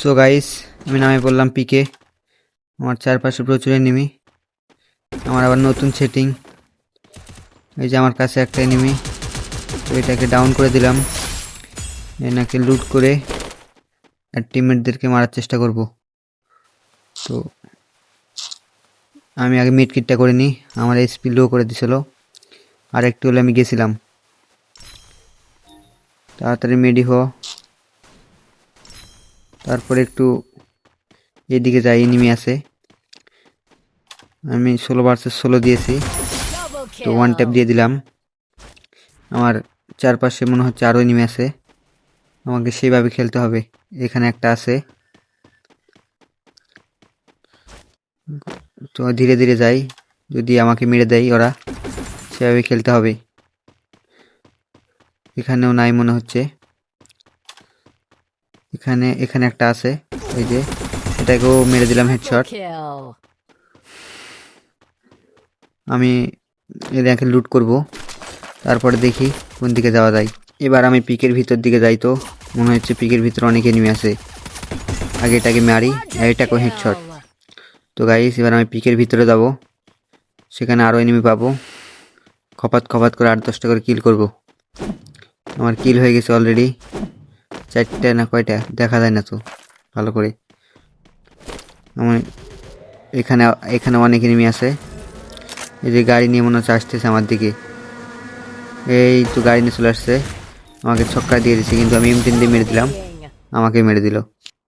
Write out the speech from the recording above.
So guys, আমি নামে বললাম পিকে। আমার চারপাশে প্রচুর এনিমি। আমার আবার নতুন সেটিং। এই যে আমার কাছে একটা এনিমি, তো এটাকে ডাউন করে দিলাম। এনাকে লুট করে আর টিমমেটদেরকে মারার চেষ্টা করব। তো আমি আগে মিড কিটটা করে নিই। আমার এসপি লো করে দিছিল, আর একটু হলে আমি গেছিলাম। তাড়াতাড়ি মেডি হ। তারপরে একটু এদিকে যাই, এনিমি আছে। আমি 16 ভার্সেস 16 দিয়েছি, তো ওয়ান ট্যাপ দিয়ে দিলাম। আমার চারপাশে মনে হচ্ছে আরও এনিমি আছে, আমাকে সেইভাবে খেলতে হবে। এখানে একটা আছে, তো ধীরে ধীরে যাই, যদি আমাকে মেরে দেয় ওরা, সেভাবে খেলতে হবে। এখানেও নাই মনে হচ্ছে। এখানে এখানে একটা আছে, এই যে এটাকেও মেরে দিলাম হেডশট। আমি এটাকে লুট করব, তারপরে দেখি কোন দিকে যাওয়া যায়। এবার আমি পিকের ভিতর দিকে যাই, তো মনে হচ্ছে পিকের ভিতর অনেক এনিমি আছে। আগে এটাকে মারি, আর এটাকেও হেডশট। তো গাইস, এবার আমি পিকের ভিতরে যাব, সেখানে আরও এনিমি পাবো। খপাত খপাত করে 8-10টা করে কিল করব। আমার কিল হয়ে গেছে অলরেডি, 4টা না কয়টা দেখা যায় না তো ভালো করে। আমার এখানে এখানে অনেক এনিমি আছে। এই যে গাড়ি নিয়ে মনে হচ্ছে আসতেছে আমার দিকে। এই তো গাড়ি নিয়ে চলে আসছে, আমাকে ছক্কা দিয়ে দিচ্ছে, কিন্তু আমি M10 দিয়ে মেরে দিলাম, আমাকে মেরে দিল।